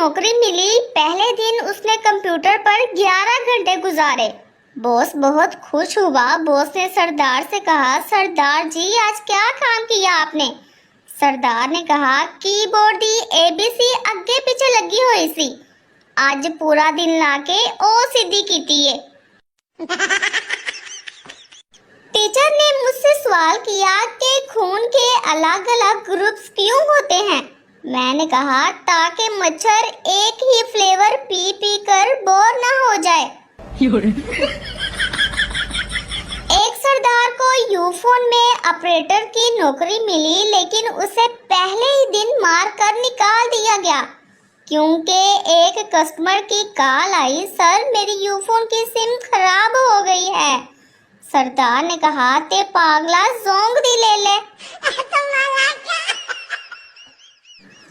नौकरी मिली, पहले दिन उसने कंप्यूटर पर 11 घंटे गुजारे। बॉस बहुत खुश हुआ। बॉस ने सरदार से कहा, सरदार जी आज क्या काम किया आपने? सरदार ने कहा, कीबोर्ड दी ABC अगे पीछे लगी हुई सी, आज पूरा दिन लाके ओ सीधी कीती है। टीचर ने मुझसे सवाल किया कि खून के अलग अलग ग्रुप्स क्यों होते हैं? मैंने कहा ताकि मच्छर एक ही फ्लेवर पी पी कर बोर ना हो जाए। एक सरदार को यूफोन में ऑपरेटर की नौकरी मिली, लेकिन उसे पहले ही दिन मार कर निकाल दिया गया क्योंकि एक कस्टमर की कॉल आई, सर मेरी यूफोन की सिम खराब हो गई है। सरदार ने कहा, ते पागला जोंग दी ले ले।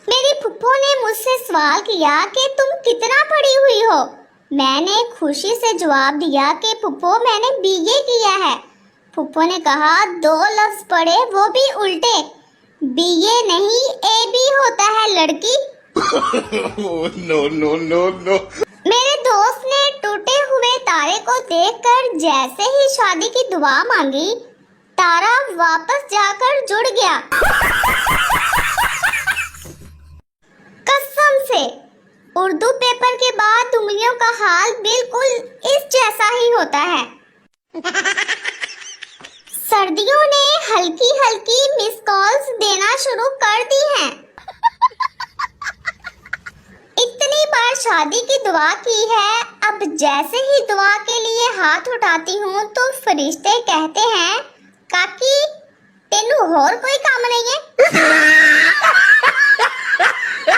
मेरी फुप्पो ने मुझसे सवाल किया कि तुम कितना पढ़ी हुई हो? मैंने खुशी से जवाब दिया कि फुप्पो मैंने BA किया है। फुप्पो ने कहा, 2 लफ्ज पढ़े वो भी उल्टे, BA नहीं AB होता है लड़की। No. मेरे दोस्त ने टूटे हुए तारे को देखकर जैसे ही शादी की दुआ मांगी, तारा वापस जाकर जुड़ गया। कसम से उर्दू पेपर के बाद उंगलियों का हाल बिल्कुल इस जैसा ही होता है। सर्दियों ने हल्की हल्की मिस कॉल्स देना शुरू कर दी हैं। इतनी बार शादी की दुआ की है, अब जैसे ही दुआ के लिए हाथ उठाती हूँ तो फरिश्ते कहते हैं, काकी तेनू और कोई काम नहीं है।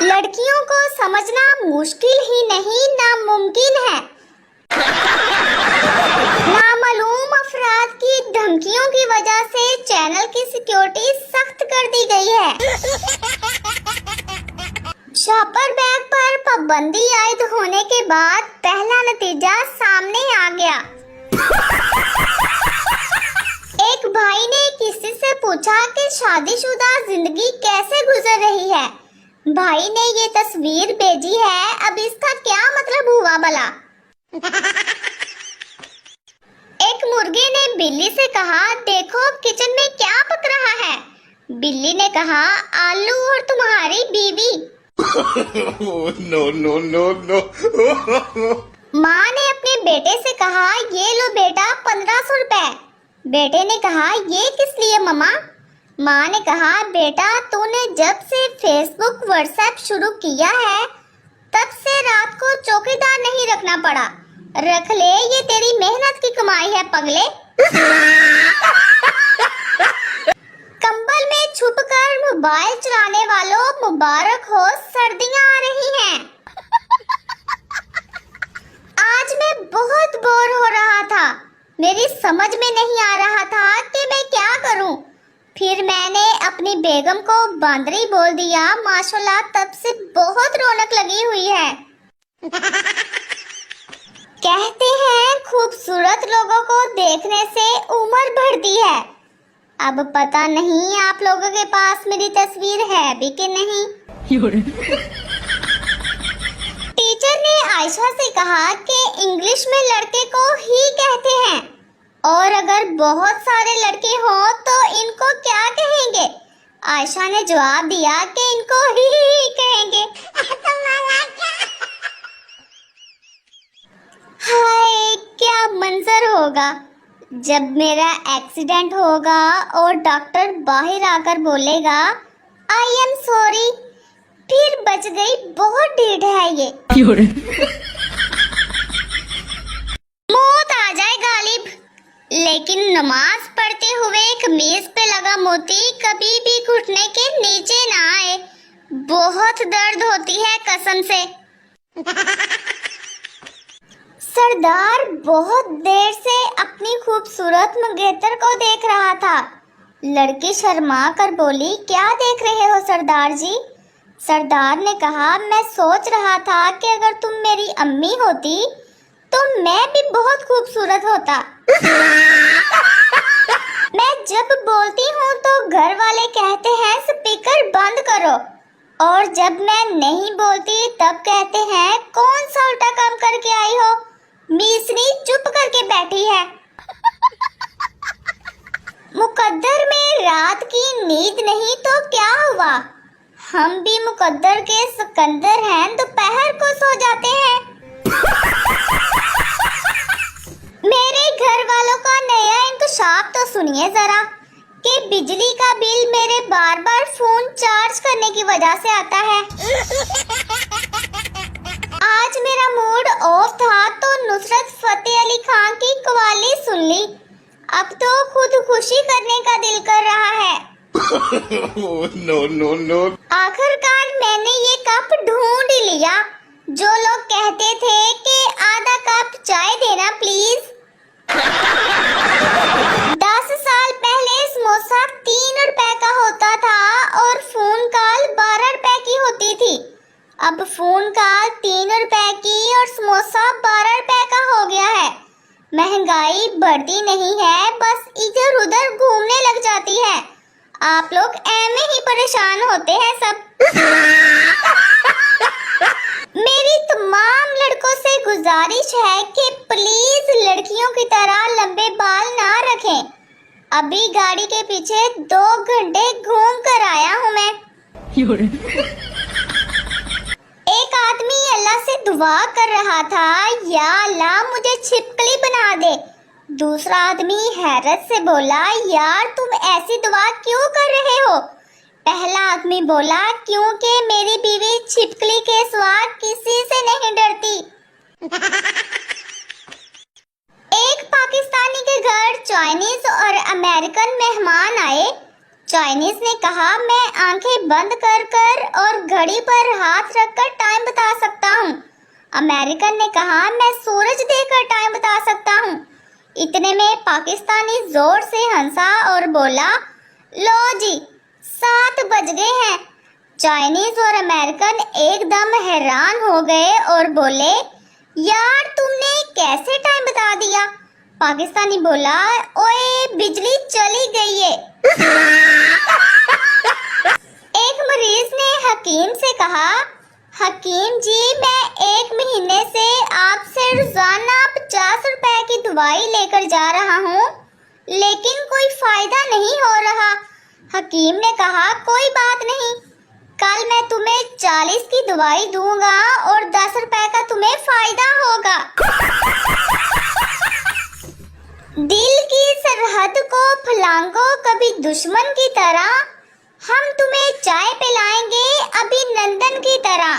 लड़कियों को समझना मुश्किल ही नहीं नामुमकिन है। नामालूम अफराद की धमकियों की वजह से चैनल की सिक्योरिटी सख्त कर दी गई है। शॉपर बैग पर पाबंदी आयद होने के बाद पहला नतीजा सामने आ गया। एक भाई ने किसी से पूछा कि शादीशुदा जिंदगी कैसे गुजर रही है। भाई ने ये तस्वीर भेजी है, अब इसका क्या मतलब हुआ भला? एक मुर्गे ने बिल्ली से कहा, देखो किचन में क्या पक रहा है? बिल्ली ने कहा, आलू और तुम्हारी बीवी। No. माँ ने अपने बेटे से कहा, ये लो बेटा 1500 रुपए। बेटे ने कहा, ये किस लिए मम्मा? माँ ने कहा, बेटा तूने जब से फेसबुक व्हाट्सएप शुरू किया है तब से रात को चौकीदार नहीं रखना पड़ा, रख ले, ये तेरी मेहनत की कमाई है पगले। कंबल में छुपकर मोबाइल चलाने वालों मुबारक हो, सर्दियां आ रही हैं। आज मैं बहुत बोर हो रहा था, मेरी समझ में नहीं आ रहा था कि मैं क्या करूं। फिर मैंने अपनी बेगम को बांदरी बोल दिया। माशाल्लाह तब से बहुत रौनक लगी हुई है। कहते हैं खूबसूरत लोगों को देखने से उम्र बढ़ती है। अब पता नहीं आप लोगों के पास मेरी तस्वीर है भी कि नहीं। टीचर ने आयशा से कहा कि इंग्लिश में लड़के को ही कहते हैं और अगर बहुत सारे लड़के हों तो इनको क्या कहेंगे? आयशा ने जवाब दिया कि इनको ही कहेंगे। हाय क्या मंजर होगा जब मेरा एक्सीडेंट होगा और डॉक्टर बाहर आकर बोलेगा, आई एम सॉरी, फिर बच गई, बहुत ढीठ है ये। मौत आ जाए गालिब, लेकिन नमाज पढ़ते हुए कमीज पे लगा मोती कभी भी घुटने के नीचे ना आए, बहुत दर्द होती है कसम से। सरदार बहुत देर से अपनी खूबसूरत मंगेतर को देख रहा था। लड़की शर्मा कर बोली, क्या देख रहे हो सरदार जी? सरदार ने कहा, मैं सोच रहा था कि अगर तुम मेरी अम्मी होती तो मैं भी बहुत खूबसूरत होता। मैं जब बोलती हूँ तो घर वाले कहते हैं स्पीकर बंद करो, اور جب میں نہیں بولتی تب کہتے ہیں کون سا الٹا کام کر کے آئی ہو، میسنی چپ کر کے بیٹھی ہے۔ مقدر میں رات کی نیند نہیں تو کیا ہوا، ہم بھی مقدر کے سکندر ہیں، دوپہر کو سو جاتے ہیں۔ میرے گھر والوں کا نیا انکشاف تو سنیے ذرا کہ بجلی کا بل میرے بار بار فون چارج کرنے کی وجہ سے آتا ہے۔ آج میرا موڈ آف تھا تو نصرت فتح علی خان کی قوالی سن لی، اب تو خود خوشی کرنے کا دل کر رہا ہے۔ No. آخر کار میں نے یہ کپ ڈھونڈ لیا، جو لوگ کہتے تھے کہ آدھا کپ چائے دینا پلیز۔ 10 سال پہلے سموسا 3 روپے کا ہوتا تھا اور فون کال 12 روپے کی ہوتی تھی، اب فون کال 3 روپے کی اور سموسا 12 روپے کا ہو گیا ہے۔ مہنگائی بڑھتی نہیں ہے، بس ادھر ادھر گھومنے لگ جاتی ہے۔ آپ لوگ ایویں ہی پریشان ہوتے ہیں سب۔ میری تمام لڑکوں سے گزارش ہے کہ پلیز لڑکیوں کی طرح لمبے بال نہ رکھیں۔ ابھی گاڑی کے پیچھے 2 گھنٹے گھوم کر آیا ہوں میں۔ ایک آدمی اللہ سے دعا کر رہا تھا، یا اللہ مجھے چھپکلی بنا دے۔ دوسرا آدمی حیرت سے بولا، یار تم ایسی دعا کیوں کر رہے ہو؟ پہلا آدمی بولا، کیونکہ میری بیوی چھپکلی کے سوا کسی سے نہیں ڈرتی۔ ایک پاکستانی کے گھر چائنیز اور امریکن مہمان آئے۔ چائنیز نے کہا، میں آنکھیں بند کر کر اور گھڑی پر ہاتھ رکھ کر ٹائم بتا سکتا ہوں۔ امریکن نے کہا، میں سورج دیکھ کر ٹائم بتا سکتا ہوں۔ اتنے میں پاکستانی زور سے ہنسا اور بولا، لو جی 7 بج گئے ہیں۔ چائنیز اور امریکن ایک دم حیران ہو گئے اور بولے، یار تم نے کیسے ٹائم بتا دیا؟ پاکستانی بولا، اوئے بجلی چلی گئی ہے۔ ایک مریض نے حکیم سے کہا، حکیم جی میں 1 مہینے سے آپ سے روزانہ 50 روپے کی دوائی لے کر جا رہا ہوں، لیکن کوئی فائدہ نہیں ہو رہا۔ حکیم نے کہا، کوئی بات نہیں، کل میں تمہیں 40 کی دوائی دوں گا اور 10 روپے کا تمہیں فائدہ ہوگا۔ دل کی سرحد کو پھلانگو کبھی دشمن کی طرح، ہم تمہیں چائے پلائیں گے ابھی نندن کی طرح۔